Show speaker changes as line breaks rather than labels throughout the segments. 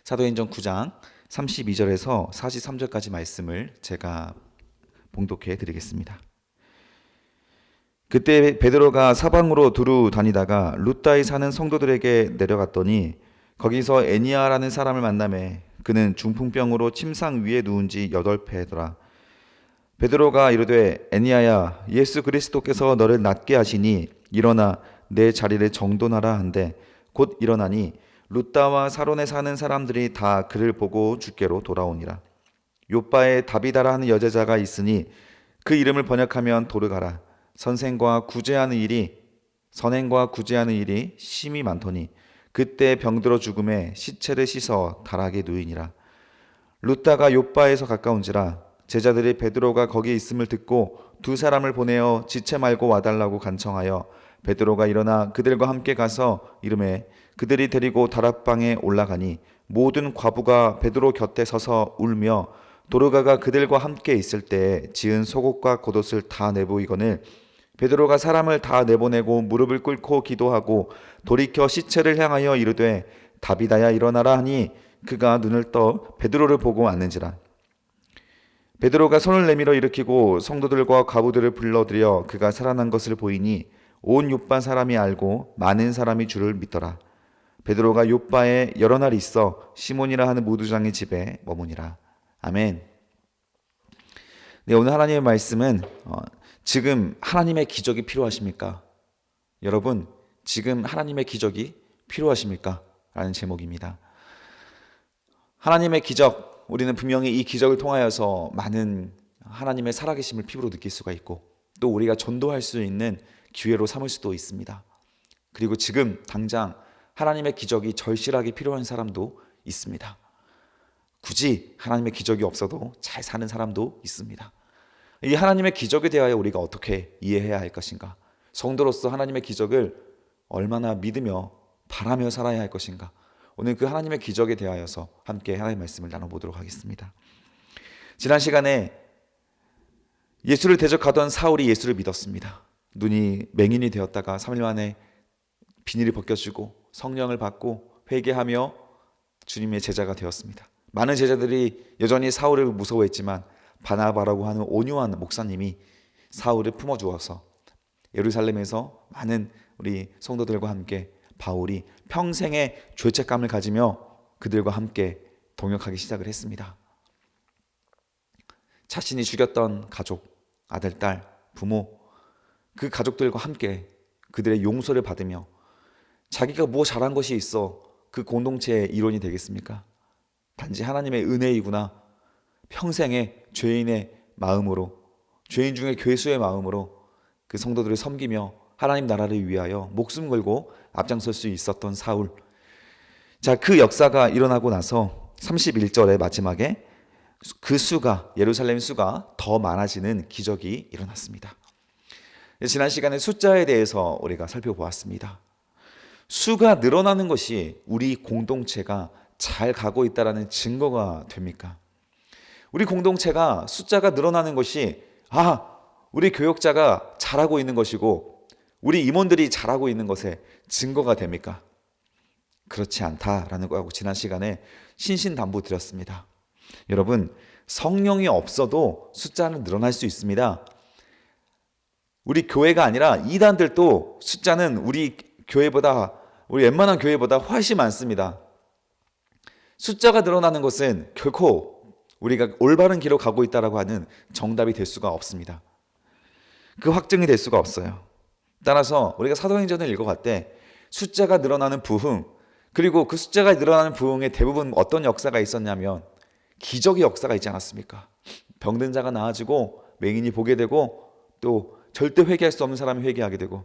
사도행전 9장 32절에서 43절까지 말씀을 제가 봉독해 드리겠습니다. 그때 베드로가 사방으로 두루 다니다가 룻다에 사는 성도들에게 내려갔더니 거기서 애니아라는 사람을 만나매 그는 중풍병으로 침상 위에 누운 지 8회더라. 베드로가 이르되 애니아야, 예수 그리스도께서 너를 낫게 하시니 일어나 내 자리를 정돈하라 한데 곧 일어나니 룻다와 사론에 사는 사람들이 다 그를 보고 주께로 돌아오니라. 요바에 다비다라 하는 여제자가 있으니 그 이름을 번역하면 도르가라. 선행과 구제하는 일이 심히 많더니 그때 병들어 죽음에 시체를 씻어 다락에 누이니라. 룻다가 요바에서 가까운지라 제자들이 베드로가 거기 있음을 듣고 두 사람을 보내어 지체 말고 와달라고 간청하여 베드로가 일어나 그들과 함께 가서 이르매 그들이 데리고 다락방에 올라가니 모든 과부가 베드로 곁에 서서 울며 도르가가 그들과 함께 있을 때에 지은 속옷과 겉옷을 다 내보이거늘 베드로가 사람을 다 내보내고 무릎을 꿇고 기도하고 돌이켜 시체를 향하여 이르되 다비다야 일어나라 하니 그가 눈을 떠 베드로를 보고 앉는지라. 베드로가 손을 내밀어 일으키고 성도들과 과부들을 불러들여 그가 살아난 것을 보이니 온 요빠 사람이 알고 많은 사람이 주를 믿더라. 베드로가 요빠에 여러 날 있어 시몬이라 하는 무두장의 집에 머무니라. 아멘. 네, 오늘 하나님의 말씀은 지금 하나님의 기적이 필요하십니까? 여러분, 지금 하나님의 기적이 필요하십니까? 라는 제목입니다. 하나님의 기적, 우리는 분명히 이 기적을 통하여서 많은 하나님의 살아계심을 피부로 느낄 수가 있고 또 우리가 전도할 수 있는 기회로 삼을 수도 있습니다. 그리고 지금 당장 하나님의 기적이 절실하게 필요한 사람도 있습니다. 굳이 하나님의 기적이 없어도 잘 사는 사람도 있습니다. 이 하나님의 기적에 대하여 우리가 어떻게 이해해야 할 것인가? 성도로서 하나님의 기적을 얼마나 믿으며 바라며 살아야 할 것인가? 오늘 그 하나님의 기적에 대하여서 함께 하나님의 말씀을 나눠보도록 하겠습니다. 지난 시간에 예수를 대적하던 사울이 예수를 믿었습니다. 눈이 맹인이 되었다가 3일 만에 비닐이 벗겨지고 성령을 받고 회개하며 주님의 제자가 되었습니다. 많은 제자들이 여전히 사울을 무서워했지만 바나바라고 하는 온유한 목사님이 사울을 품어주어서 예루살렘에서 많은 우리 성도들과 함께 바울이 평생의 죄책감을 가지며 그들과 함께 동역하기 시작을 했습니다. 자신이 죽였던 가족, 아들, 딸, 부모, 그 가족들과 함께 그들의 용서를 받으며 자기가 뭐 잘한 것이 있어 그 공동체의 일원이 되겠습니까? 단지 하나님의 은혜이구나. 평생의 죄인의 마음으로, 죄인 중에 괴수의 마음으로 그 성도들을 섬기며 하나님 나라를 위하여 목숨 걸고 앞장설 수 있었던 사울. 자, 그 역사가 일어나고 나서 31절의 마지막에 그 수가, 예루살렘 수가 더 많아지는 기적이 일어났습니다. 지난 시간에 숫자에 대해서 우리가 살펴보았습니다. 수가 늘어나는 것이 우리 공동체가 잘 가고 있다는 증거가 됩니까? 우리 공동체가 숫자가 늘어나는 것이 우리 교역자가 잘하고 있는 것이고 우리 임원들이 잘하고 있는 것에 증거가 됩니까? 그렇지 않다라는 거하고 지난 시간에 신신당부 드렸습니다. 여러분, 성령이 없어도 숫자는 늘어날 수 있습니다. 우리 교회가 아니라 이단들도 숫자는 우리 웬만한 교회보다 훨씬 많습니다. 숫자가 늘어나는 것은 결코 우리가 올바른 길로 가고 있다고 하는 정답이 될 수가 없습니다. 그 확증이 될 수가 없어요. 따라서 우리가 사도행전을 읽어갈 때 숫자가 늘어나는 부흥, 그리고 그 숫자가 늘어나는 부흥에 대부분 어떤 역사가 있었냐면 기적의 역사가 있지 않았습니까? 병든 자가 나아지고 맹인이 보게 되고 또 절대 회개할 수 없는 사람이 회개하게 되고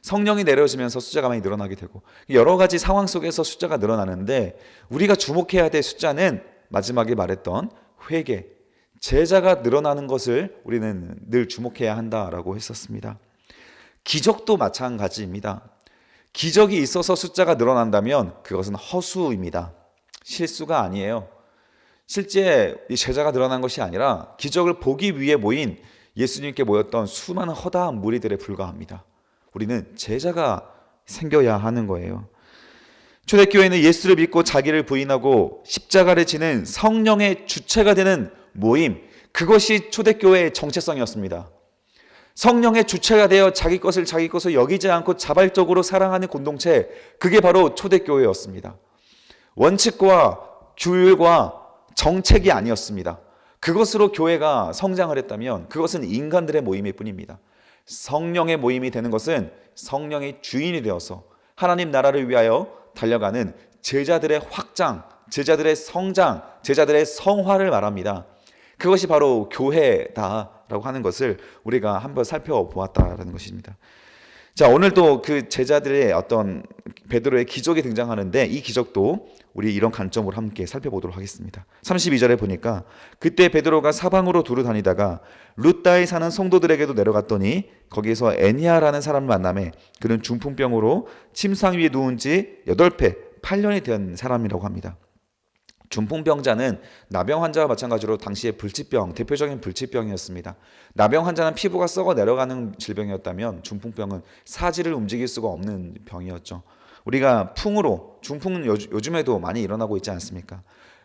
성령이 내려오시면서 숫자가 많이 늘어나게 되고 여러 가지 상황 속에서 숫자가 늘어나는데 우리가 주목해야 될 숫자는 마지막에 말했던 회개, 제자가 늘어나는 것을 우리는 늘 주목해야 한다라고 했었습니다. 기적도 마찬가지입니다. 기적이 있어서 숫자가 늘어난다면 그것은 허수입니다. 실수가 아니에요. 실제 이 제자가 늘어난 것이 아니라 기적을 보기 위해 모인 예수님께 모였던 수많은 허다한 무리들에 불과합니다. 우리는 제자가 생겨야 하는 거예요. 초대교회는 예수를 믿고 자기를 부인하고 십자가를 지는 성령의 주체가 되는 모임, 그것이 초대교회의 정체성이었습니다. 성령의 주체가 되어 자기 것을 여기지 않고 자발적으로 사랑하는 공동체, 그게 바로 초대교회였습니다. 원칙과 규율과 정책이 아니었습니다. 그것으로 교회가 성장을 했다면 그것은 인간들의 모임일 뿐입니다. 성령의 모임이 되는 것은 성령의 주인이 되어서 하나님 나라를 위하여 달려가는 제자들의 확장, 제자들의 성장, 제자들의 성화를 말합니다. 그것이 바로 교회다라고 하는 것을 우리가 한번 살펴보았다라는 것입니다. 자, 오늘도 그 제자들의 어떤 베드로의 기적이 등장하는데 이 기적도 우리 이런 관점으로 함께 살펴보도록 하겠습니다. 32절에 보니까 그때 베드로가 사방으로 두루 다니다가 룻다에 사는 성도들에게도 내려갔더니 거기에서 애니아라는 사람을 만나매 그는 중풍병으로 침상 위에 누운 지 8배 8년이 된 사람이라고 합니다. 중풍병자는 나병 환자와 마찬가지로 당시의 불치병, 대표적인 불치병이었습니다. 나병 환자는 피부가 썩어 내려가는 질병이었다면 중풍병은 사지를 움직일 수가 없는 병이었죠. 우리가 풍으로, 중풍은 요즘에도 많이 일어나고 있지 않습니까?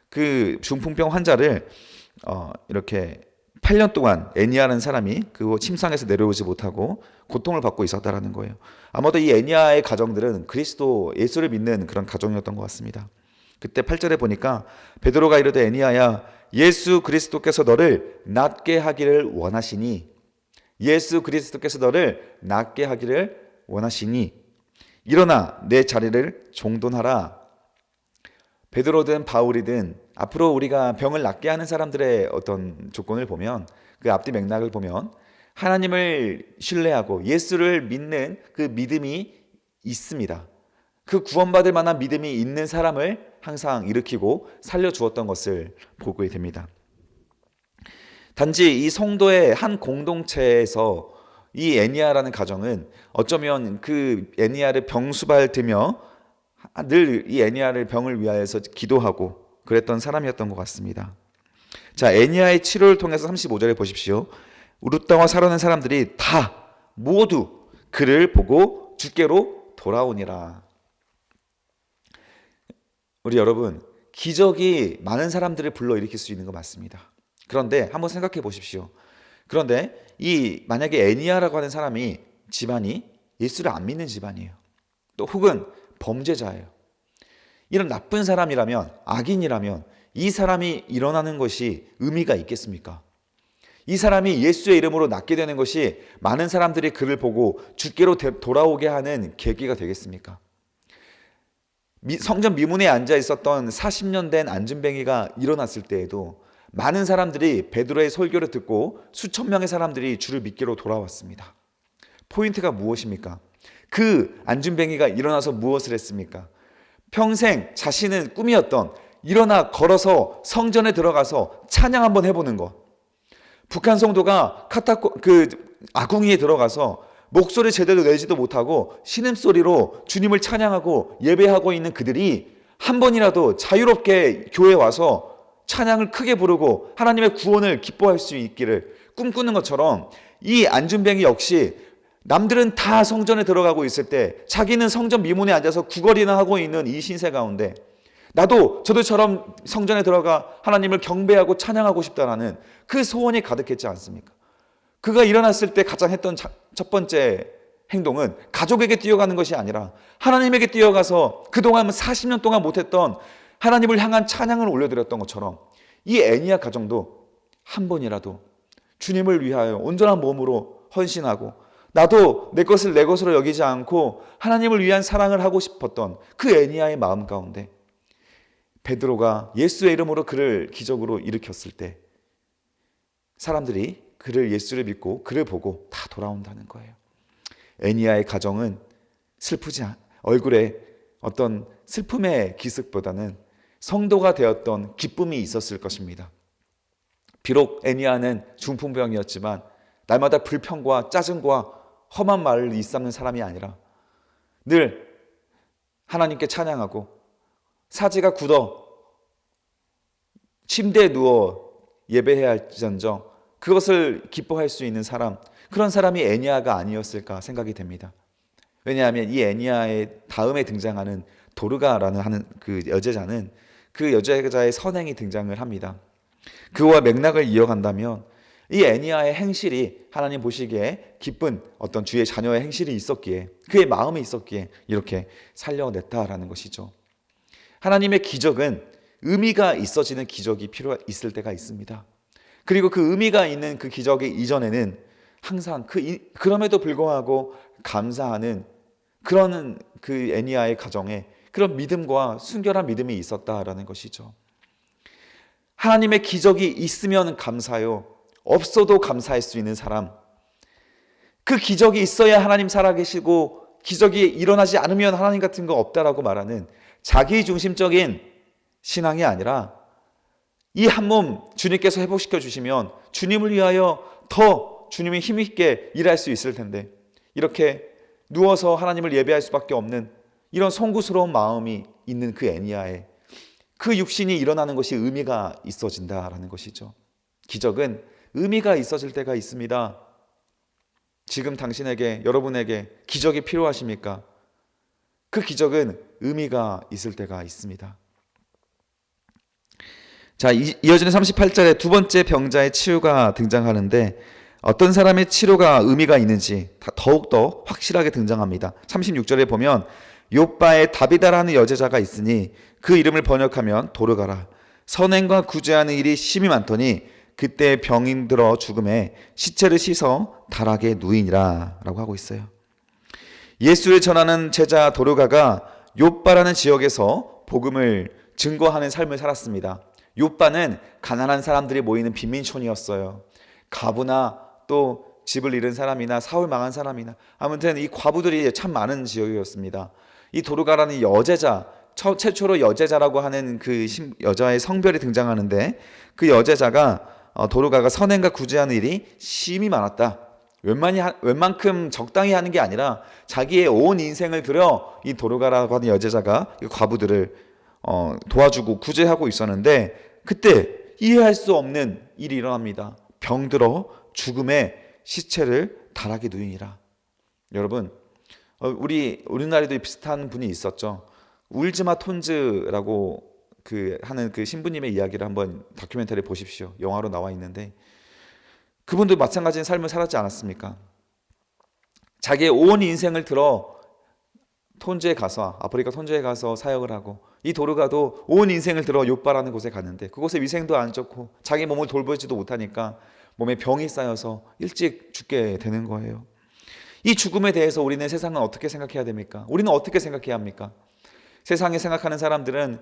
그 중풍병 환자를 이렇게 8년 동안 애니아라는 사람이 그 침상에서 내려오지 못하고 고통을 받고 있었다라는 거예요. 아마도 이 애니아의 가정들은 그리스도 예수를 믿는 그런 가정이었던 것 같습니다. 그때 8절에 보니까 베드로가 이르되 애니아야 예수 그리스도께서 너를 낫게 하기를 원하시니, 예수 그리스도께서 너를 낫게 하기를 원하시니 일어나 내 자리를 종돈하라. 베드로든 바울이든 앞으로 우리가 병을 낫게 하는 사람들의 어떤 조건을 보면, 그 앞뒤 맥락을 보면 하나님을 신뢰하고 예수를 믿는 그 믿음이 있습니다. 그 구원받을 만한 믿음이 있는 사람을 항상 일으키고 살려주었던 것을 보게 됩니다. 단지 이 성도의 한 공동체에서 이 애니아라는 가정은 어쩌면 그 애니아를 병수발되며 늘 이 애니아를 병을 위하여서 기도하고 그랬던 사람이었던 것 같습니다. 자, 애니아의 치료를 통해서 35절에 보십시오. 룻다와 사라는 사람들이 다 모두 그를 보고 주께로 돌아오니라. 우리 여러분, 기적이 많은 사람들을 불러일으킬 수 있는 거 맞습니다. 그런데 한번 생각해 보십시오. 그런데 만약에 애니아라고 하는 사람이 집안이 예수를 안 믿는 집안이에요. 또 혹은 범죄자예요. 이런 나쁜 사람이라면, 악인이라면 이 사람이 일어나는 것이 의미가 있겠습니까? 이 사람이 예수의 이름으로 낫게 되는 것이 많은 사람들이 그를 보고 주께로 돌아오게 하는 계기가 되겠습니까? 성전 미문에 앉아 있었던 40년 된 안진뱅이가 일어났을 때에도 많은 사람들이 베드로의 설교를 듣고 수천 명의 사람들이 주를 믿기로 돌아왔습니다. 포인트가 무엇입니까? 그 안진뱅이가 일어나서 무엇을 했습니까? 평생 자신은 꿈이었던 일어나 걸어서 성전에 들어가서 찬양 한번 해보는 것. 북한 성도가 아궁이에 들어가서 목소리 제대로 내지도 못하고 신음소리로 주님을 찬양하고 예배하고 있는 그들이 한 번이라도 자유롭게 교회에 와서 찬양을 크게 부르고 하나님의 구원을 기뻐할 수 있기를 꿈꾸는 것처럼 이 안준뱅이 역시 남들은 다 성전에 들어가고 있을 때 자기는 성전 미문에 앉아서 구걸이나 하고 있는 이 신세 가운데 나도 저들처럼 성전에 들어가 하나님을 경배하고 찬양하고 싶다라는 그 소원이 가득했지 않습니까? 그가 일어났을 때 가장 했던 첫 번째 행동은 가족에게 뛰어가는 것이 아니라 하나님에게 뛰어가서 그동안 40년 동안 못했던 하나님을 향한 찬양을 올려드렸던 것처럼 이 애니아 가정도 한 번이라도 주님을 위하여 온전한 몸으로 헌신하고 나도 내 것을 내 것으로 여기지 않고 하나님을 위한 사랑을 하고 싶었던 그 애니아의 마음 가운데 베드로가 예수의 이름으로 그를 기적으로 일으켰을 때 사람들이 그를 예수를 믿고 그를 보고 다 돌아온다는 거예요. 애니아의 가정은 얼굴에 어떤 슬픔의 기색보다는 성도가 되었던 기쁨이 있었을 것입니다. 비록 애니아는 중풍병이었지만 날마다 불평과 짜증과 험한 말을 일삼는 사람이 아니라 늘 하나님께 찬양하고 사지가 굳어 침대에 누워 예배해야 할지언정 그것을 기뻐할 수 있는 사람, 그런 사람이 애니아가 아니었을까 생각이 됩니다. 왜냐하면 이 애니아의 다음에 등장하는 도르가라는 하는 그 여제자는 그 여제자의 선행이 등장을 합니다. 그와 맥락을 이어간다면 이 애니아의 행실이 하나님 보시기에 기쁜 어떤 주의 자녀의 행실이 있었기에, 그의 마음이 있었기에 이렇게 살려냈다라는 것이죠. 하나님의 기적은 의미가 있어지는 기적이 있을 때가 있습니다. 그리고 그 의미가 있는 그 기적의 이전에는 항상 그럼에도 불구하고 감사하는 그런 그 애니아의 가정에 그런 믿음과 순결한 믿음이 있었다라는 것이죠. 하나님의 기적이 있으면 감사요, 없어도 감사할 수 있는 사람, 그 기적이 있어야 하나님 살아계시고 기적이 일어나지 않으면 하나님 같은 거 없다라고 말하는 자기 중심적인 신앙이 아니라 이 한 몸 주님께서 회복시켜 주시면 주님을 위하여 더 주님이 힘있게 일할 수 있을 텐데 이렇게 누워서 하나님을 예배할 수밖에 없는 이런 송구스러운 마음이 있는 그 애니아에 그 육신이 일어나는 것이 의미가 있어진다라는 것이죠. 기적은 의미가 있어질 때가 있습니다. 지금 당신에게, 여러분에게 기적이 필요하십니까? 그 기적은 의미가 있을 때가 있습니다. 자, 이어지는 38절에 두 번째 병자의 치유가 등장하는데 어떤 사람의 치료가 의미가 있는지 더욱더 확실하게 등장합니다. 36절에 보면 욥바에 다비다라는 여제자가 있으니 그 이름을 번역하면 도르가라. 선행과 구제하는 일이 심히 많더니 그때 병이 들어 죽음에 시체를 씻어 다락에 누이니라 라고 하고 있어요. 예수를 전하는 제자 도르가가 욥바라는 지역에서 복음을 증거하는 삶을 살았습니다. 욥바는 가난한 사람들이 모이는 빈민촌이었어요. 가부나 또 집을 잃은 사람이나 사울 망한 사람이나 아무튼 이 과부들이 참 많은 지역이었습니다. 이 도르가라는 여제자, 최초로 여제자라고 하는 그 여자의 성별이 등장하는데 그 여제자가 도르가가 선행과 구제하는 일이 심히 많았다. 웬만큼 적당히 하는 게 아니라 자기의 온 인생을 들여 이 도르가라고 하는 여제자가 이 과부들을 도와주고 구제하고 있었는데 그때 이해할 수 없는 일이 일어납니다. 병들어 죽음의 시체를 다락에 누이니라. 여러분, 우리나라에도 비슷한 분이 있었죠. 울즈마 톤즈라고 하는 그 신부님의 이야기를 한번 다큐멘터리 보십시오. 영화로 나와 있는데 그분도 마찬가지인 삶을 살았지 않았습니까? 자기의 온 인생을 들어 톤즈에 가서, 아프리카 톤즈에 가서 사역을 하고, 이 도르가도 온 인생을 들어 욥바라는 곳에 갔는데 그곳에 위생도 안 좋고 자기 몸을 돌보지도 못하니까 몸에 병이 쌓여서 일찍 죽게 되는 거예요. 이 죽음에 대해서 우리는 세상은 어떻게 생각해야 됩니까? 우리는 어떻게 생각해야 합니까? 세상에 생각하는 사람들은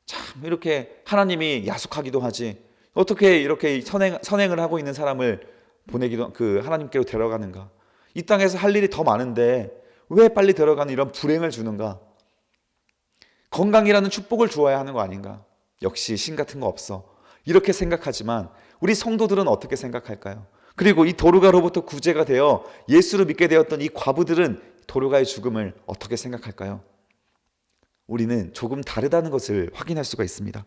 참 이렇게 하나님이 야속하기도 하지, 어떻게 이렇게 선행을 하고 있는 사람을 보내기도 하나님께로 데려가는가? 이 땅에서 할 일이 더 많은데 왜 빨리 데려가는 이런 불행을 주는가? 건강이라는 축복을 주어야 하는 거 아닌가? 역시 신 같은 거 없어. 이렇게 생각하지만 우리 성도들은 어떻게 생각할까요? 그리고 이 도르가로부터 구제가 되어 예수를 믿게 되었던 이 과부들은 도르가의 죽음을 어떻게 생각할까요? 우리는 조금 다르다는 것을 확인할 수가 있습니다.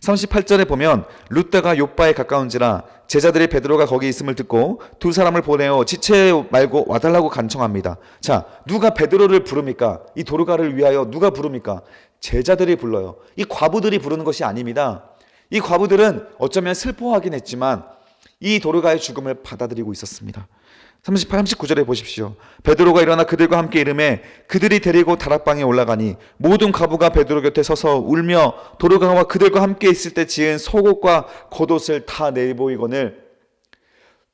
38절에 보면 룻다가 욥바에 가까운지라 제자들이 베드로가 거기 있음을 듣고 두 사람을 보내어 지체 말고 와달라고 간청합니다. 자, 누가 베드로를 부릅니까? 이 도르가를 위하여 누가 부릅니까? 제자들이 불러요. 이 과부들이 부르는 것이 아닙니다. 이 과부들은 어쩌면 슬퍼하긴 했지만 이 도르가의 죽음을 받아들이고 있었습니다. 38, 39절에 보십시오. 베드로가 일어나 그들과 함께 이르매 그들이 데리고 다락방에 올라가니 모든 과부가 베드로 곁에 서서 울며 도르가와 그들과 함께 있을 때 지은 속옷과 겉옷을 다 내보이거늘.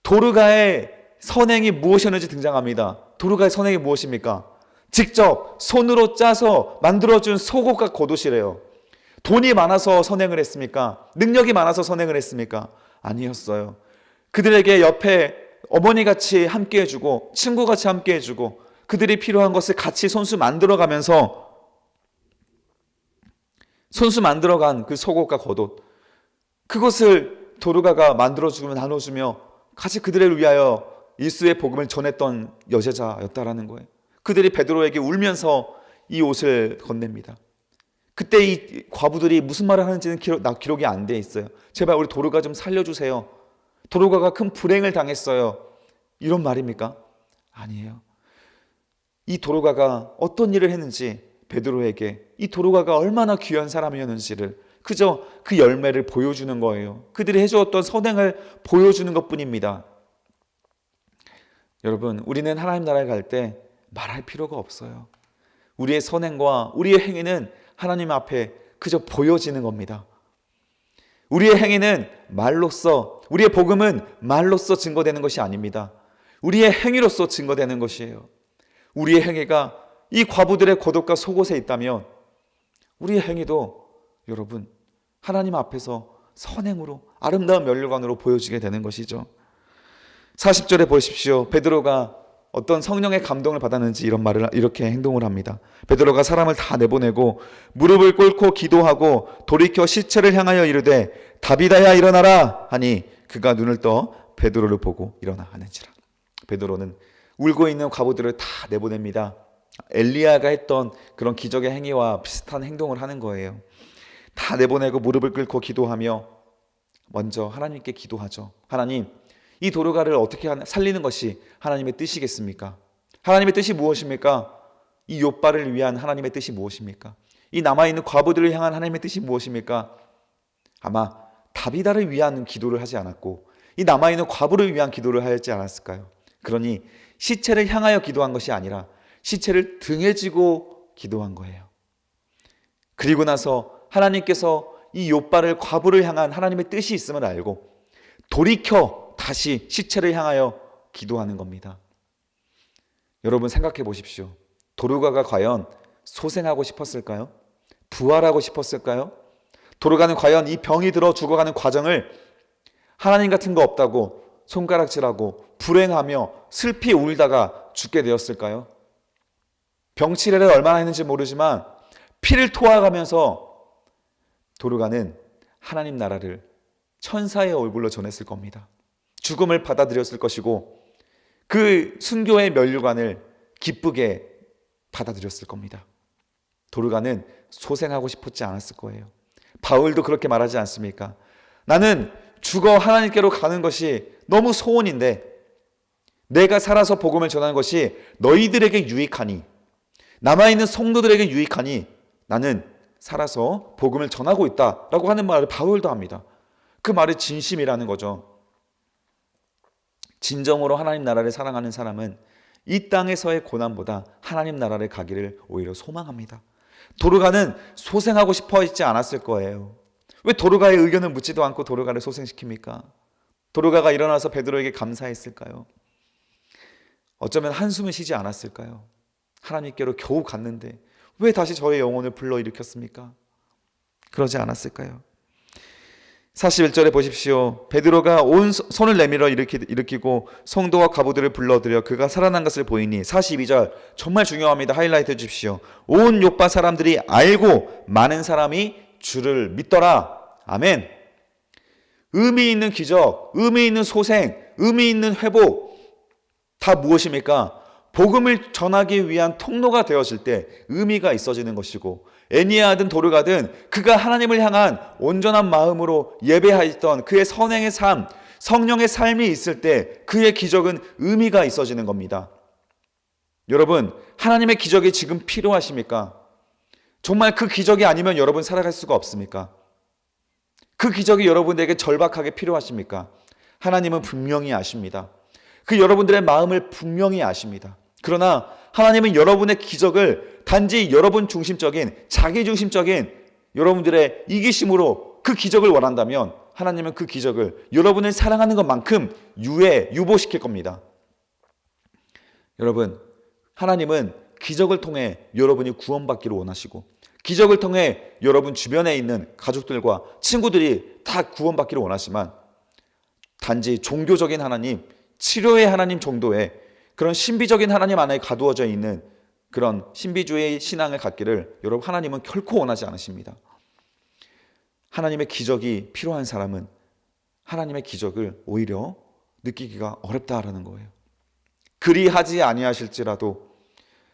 도르가의 선행이 무엇이었는지 등장합니다. 도르가의 선행이 무엇입니까? 직접 손으로 짜서 만들어준 속옷과 겉옷이래요. 돈이 많아서 선행을 했습니까? 능력이 많아서 선행을 했습니까? 아니었어요. 그들에게 옆에 어머니같이 함께 해주고 친구같이 함께 해주고 그들이 필요한 것을 같이 손수 만들어간 그 속옷과 겉옷, 그것을 도르가가 만들어주고 나눠주며 같이 그들을 위하여 예수의 복음을 전했던 여제자였다라는 거예요. 그들이 베드로에게 울면서 이 옷을 건넵니다. 그때 이 과부들이 무슨 말을 하는지는 기록이 안 돼 있어요. 제발 우리 도르가 좀 살려주세요. 도르가가 큰 불행을 당했어요. 이런 말입니까? 아니에요. 이 도르가가 어떤 일을 했는지 베드로에게 이 도로가가 얼마나 귀한 사람이었는지를 그저 그 열매를 보여주는 거예요. 그들이 해주었던 선행을 보여주는 것뿐입니다. 여러분, 우리는 하나님 나라에 갈 때 말할 필요가 없어요. 우리의 선행과 우리의 행위는 하나님 앞에 그저 보여지는 겁니다. 우리의 행위는 말로써, 우리의 복음은 말로써 증거되는 것이 아닙니다. 우리의 행위로써 증거되는 것이에요. 우리의 행위가 이 과부들의 고독과 속옷에 있다면 우리의 행위도 여러분 하나님 앞에서 선행으로 아름다운 면류관으로 보여지게 되는 것이죠. 40절에 보십시오. 베드로가 어떤 성령의 감동을 받았는지 이렇게 행동을 합니다. 베드로가 사람을 다 내보내고 무릎을 꿇고 기도하고 돌이켜 시체를 향하여 이르되 다비다야 일어나라 하니 그가 눈을 떠 베드로를 보고 일어나 하는지라. 베드로는 울고 있는 과부들을 다 내보냅니다. 엘리야가 했던 그런 기적의 행위와 비슷한 행동을 하는 거예요. 다 내보내고 무릎을 꿇고 기도하며 먼저 하나님께 기도하죠. 하나님, 이 도로가를 어떻게 살리는 것이 하나님의 뜻이겠습니까? 하나님의 뜻이 무엇입니까? 이 욥바를 위한 하나님의 뜻이 무엇입니까? 이 남아있는 과부들을 향한 하나님의 뜻이 무엇입니까? 아마 다비다를 위한 기도를 하지 않았고 이 남아있는 과부를 위한 기도를 하지 않았을까요? 그러니 시체를 향하여 기도한 것이 아니라 시체를 등에 지고 기도한 거예요. 그리고 나서 하나님께서 이 욥바를 과부를 향한 하나님의 뜻이 있음을 알고 돌이켜 다시 시체를 향하여 기도하는 겁니다. 여러분 생각해 보십시오. 도로가가 과연 소생하고 싶었을까요? 부활하고 싶었을까요? 도로가는 과연 이 병이 들어 죽어가는 과정을 하나님 같은 거 없다고 손가락질하고 불행하며 슬피 울다가 죽게 되었을까요? 병치레를 얼마나 했는지 모르지만 피를 토하가면서 도로가는 하나님 나라를 천사의 얼굴로 전했을 겁니다. 죽음을 받아들였을 것이고 그 순교의 면류관을 기쁘게 받아들였을 겁니다. 도로가는 소생하고 싶었지 않았을 거예요. 바울도 그렇게 말하지 않습니까? 나는 죽어 하나님께로 가는 것이 너무 소원인데 내가 살아서 복음을 전하는 것이 너희들에게 유익하니 남아있는 성도들에게 유익하니 나는 살아서 복음을 전하고 있다라고 하는 말을 바울도 합니다. 그 말이 진심이라는 거죠. 진정으로 하나님 나라를 사랑하는 사람은 이 땅에서의 고난보다 하나님 나라를 가기를 오히려 소망합니다. 도로가는 소생하고 싶어 있지 않았을 거예요. 왜 도로가의 의견을 묻지도 않고 도로가를 소생시킵니까? 도로가가 일어나서 베드로에게 감사했을까요? 어쩌면 한숨을 쉬지 않았을까요? 하나님께로 겨우 갔는데 왜 다시 저의 영혼을 불러일으켰습니까? 그러지 않았을까요? 41절에 보십시오. 베드로가 온 손을 내밀어 일으키고 성도와 과부들을 불러들여 그가 살아난 것을 보이니 42절 정말 중요합니다. 하이라이트 해주십시오. 온 욥바 사람들이 알고 많은 사람이 주를 믿더라. 아멘. 의미 있는 기적, 의미 있는 소생, 의미 있는 회복 다 무엇입니까? 복음을 전하기 위한 통로가 되어질 때 의미가 있어지는 것이고 애니아든 도르가든 그가 하나님을 향한 온전한 마음으로 예배하였던 그의 선행의 삶, 성령의 삶이 있을 때 그의 기적은 의미가 있어지는 겁니다. 여러분, 하나님의 기적이 지금 필요하십니까? 정말 그 기적이 아니면 여러분 살아갈 수가 없습니까? 그 기적이 여러분에게 절박하게 필요하십니까? 하나님은 분명히 아십니다. 그 여러분들의 마음을 분명히 아십니다. 그러나 하나님은 여러분의 기적을 단지 여러분 중심적인 자기 중심적인 여러분들의 이기심으로 그 기적을 원한다면 하나님은 그 기적을 여러분을 사랑하는 것만큼 유보시킬 겁니다. 여러분, 하나님은 기적을 통해 여러분이 구원받기를 원하시고 기적을 통해 여러분 주변에 있는 가족들과 친구들이 다 구원받기를 원하지만 단지 종교적인 하나님, 치료의 하나님 정도의 그런 신비적인 하나님 안에 가두어져 있는 그런 신비주의 신앙을 갖기를 여러분 하나님은 결코 원하지 않으십니다. 하나님의 기적이 필요한 사람은 하나님의 기적을 오히려 느끼기가 어렵다라는 거예요. 그리하지 아니하실지라도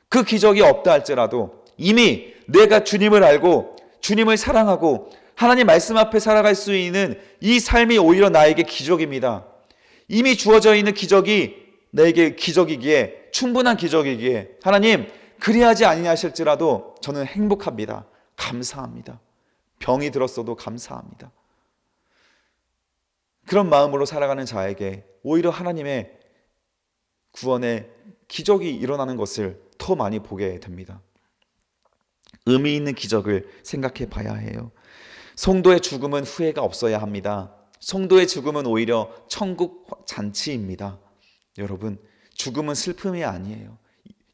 그 기적이 없다 할지라도 이미 내가 주님을 알고 주님을 사랑하고 하나님 말씀 앞에 살아갈 수 있는 이 삶이 오히려 나에게 기적입니다. 이미 주어져 있는 기적이 내게 기적이기에 충분한 기적이기에 하나님 그리하지 아니하실지라도 저는 행복합니다. 감사합니다. 병이 들었어도 감사합니다. 그런 마음으로 살아가는 자에게 오히려 하나님의 구원의 기적이 일어나는 것을 더 많이 보게 됩니다. 의미 있는 기적을 생각해 봐야 해요. 성도의 죽음은 후회가 없어야 합니다. 성도의 죽음은 오히려 천국 잔치입니다. 여러분, 죽음은 슬픔이 아니에요.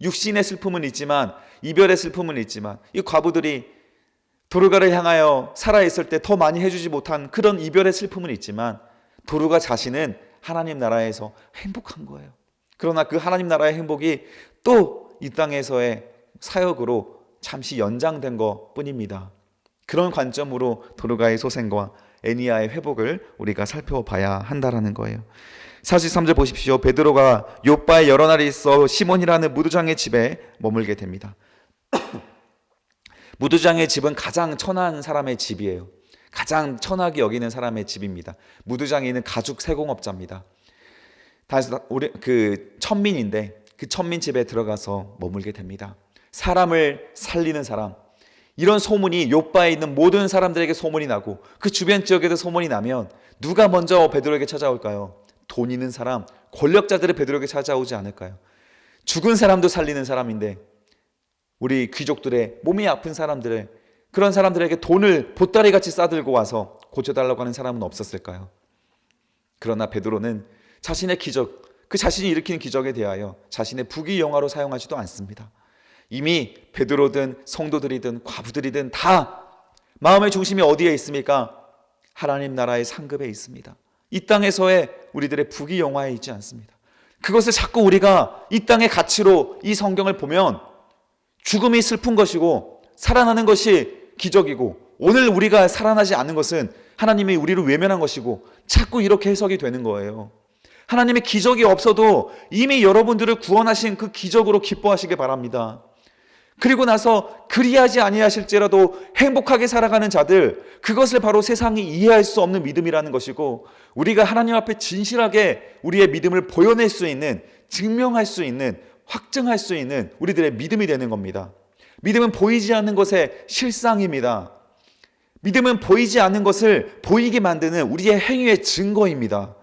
육신의 슬픔은 있지만, 이별의 슬픔은 있지만, 이 과부들이 도르가를 향하여 살아있을 때 더 많이 해주지 못한 그런 이별의 슬픔은 있지만, 도르가 자신은 하나님 나라에서 행복한 거예요. 그러나 그 하나님 나라의 행복이 또 이 땅에서의 사역으로 잠시 연장된 것 뿐입니다. 그런 관점으로 도르가의 소생과 애니야의 회복을 우리가 살펴봐야 한다라는 거예요. 43절 보십시오. 베드로가 요빠에 여러 날이 있어 시몬이라는 무두장의 집에 머물게 됩니다. 무두장의 집은 가장 천한 사람의 집이에요. 가장 천하게 여기는 사람의 집입니다. 무두장이는 가죽 세공업자입니다. 다시 우리 그 천민인데 그 천민 집에 들어가서 머물게 됩니다. 사람을 살리는 사람, 이런 소문이 요빠에 있는 모든 사람들에게 소문이 나고 그 주변 지역에도 소문이 나면 누가 먼저 베드로에게 찾아올까요? 돈 있는 사람, 권력자들이 베드로에게 찾아오지 않을까요? 죽은 사람도 살리는 사람인데 우리 귀족들의 몸이 아픈 사람들의 그런 사람들에게 돈을 보따리같이 싸들고 와서 고쳐달라고 하는 사람은 없었을까요? 그러나 베드로는 자신의 기적, 그 자신이 일으키는 기적에 대하여 자신의 부귀영화로 사용하지도 않습니다. 이미 베드로든 성도들이든 과부들이든 다 마음의 중심이 어디에 있습니까? 하나님 나라의 상급에 있습니다. 이 땅에서의 우리들의 부귀영화에 있지 않습니다. 그것을 자꾸 우리가 이 땅의 가치로 이 성경을 보면 죽음이 슬픈 것이고 살아나는 것이 기적이고 오늘 우리가 살아나지 않는 것은 하나님이 우리를 외면한 것이고 자꾸 이렇게 해석이 되는 거예요. 하나님의 기적이 없어도 이미 여러분들을 구원하신 그 기적으로 기뻐하시기 바랍니다. 그리고 나서 그리하지 아니하실지라도 행복하게 살아가는 자들, 그것을 바로 세상이 이해할 수 없는 믿음이라는 것이고 우리가 하나님 앞에 진실하게 우리의 믿음을 보여낼 수 있는, 증명할 수 있는, 확증할 수 있는 우리들의 믿음이 되는 겁니다. 믿음은 보이지 않는 것의 실상입니다. 믿음은 보이지 않는 것을 보이게 만드는 우리의 행위의 증거입니다.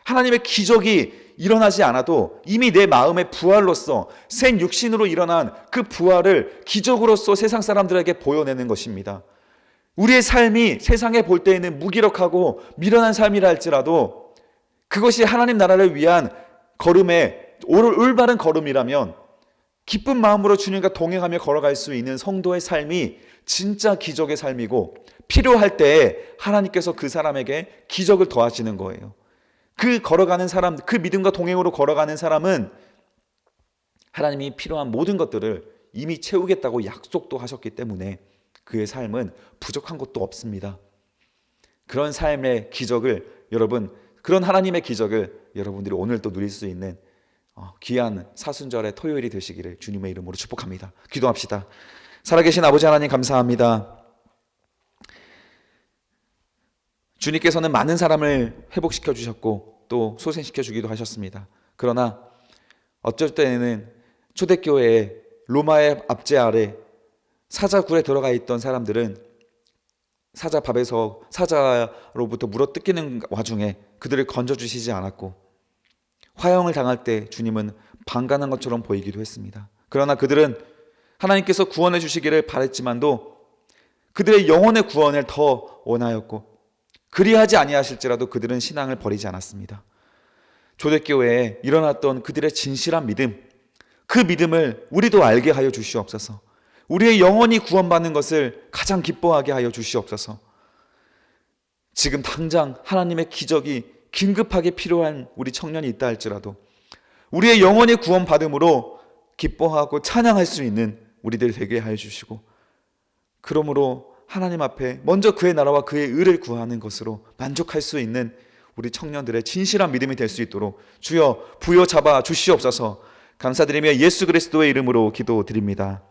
하나님의 기적이 일어나지 않아도 이미 내 마음의 부활로서 생육신으로 일어난 그 부활을 기적으로서 세상 사람들에게 보여내는 것입니다. 우리의 삶이 세상에 볼 때에는 무기력하고 미련한 삶이라 할지라도 그것이 하나님 나라를 위한 걸음의 올바른 걸음이라면 기쁜 마음으로 주님과 동행하며 걸어갈 수 있는 성도의 삶이 진짜 기적의 삶이고 필요할 때에 하나님께서 그 사람에게 기적을 더하시는 거예요. 그 걸어가는 사람, 그 믿음과 동행으로 걸어가는 사람은 하나님이 필요한 모든 것들을 이미 채우겠다고 약속도 하셨기 때문에 그의 삶은 부족한 것도 없습니다. 그런 삶의 기적을 여러분, 그런 하나님의 기적을 여러분들이 오늘 또 누릴 수 있는 귀한 사순절의 토요일이 되시기를 주님의 이름으로 축복합니다. 기도합시다. 살아계신 아버지 하나님 감사합니다. 주님께서는 많은 사람을 회복시켜 주셨고 또 소생시켜 주기도 하셨습니다. 그러나 어쩔 때에는 초대교회의 로마의 압제 아래 사자굴에 들어가 있던 사람들은 사자로부터 물어뜯기는 와중에 그들을 건져주시지 않았고 화형을 당할 때 주님은 방관한 것처럼 보이기도 했습니다. 그러나 그들은 하나님께서 구원해 주시기를 바랬지만도 그들의 영혼의 구원을 더 원하였고 그리하지 아니하실지라도 그들은 신앙을 버리지 않았습니다. 초대교회에 일어났던 그들의 진실한 믿음, 그 믿음을 우리도 알게 하여 주시옵소서. 우리의 영혼이 구원받는 것을 가장 기뻐하게 하여 주시옵소서. 지금 당장 하나님의 기적이 긴급하게 필요한 우리 청년이 있다 할지라도 우리의 영혼이 구원받음으로 기뻐하고 찬양할 수 있는 우리들 되게 하여 주시고 그러므로 하나님 앞에 먼저 그의 나라와 그의 의를 구하는 것으로 만족할 수 있는 우리 청년들의 진실한 믿음이 될 수 있도록 주여 부여잡아 주시옵소서. 감사드리며 예수 그리스도의 이름으로 기도드립니다.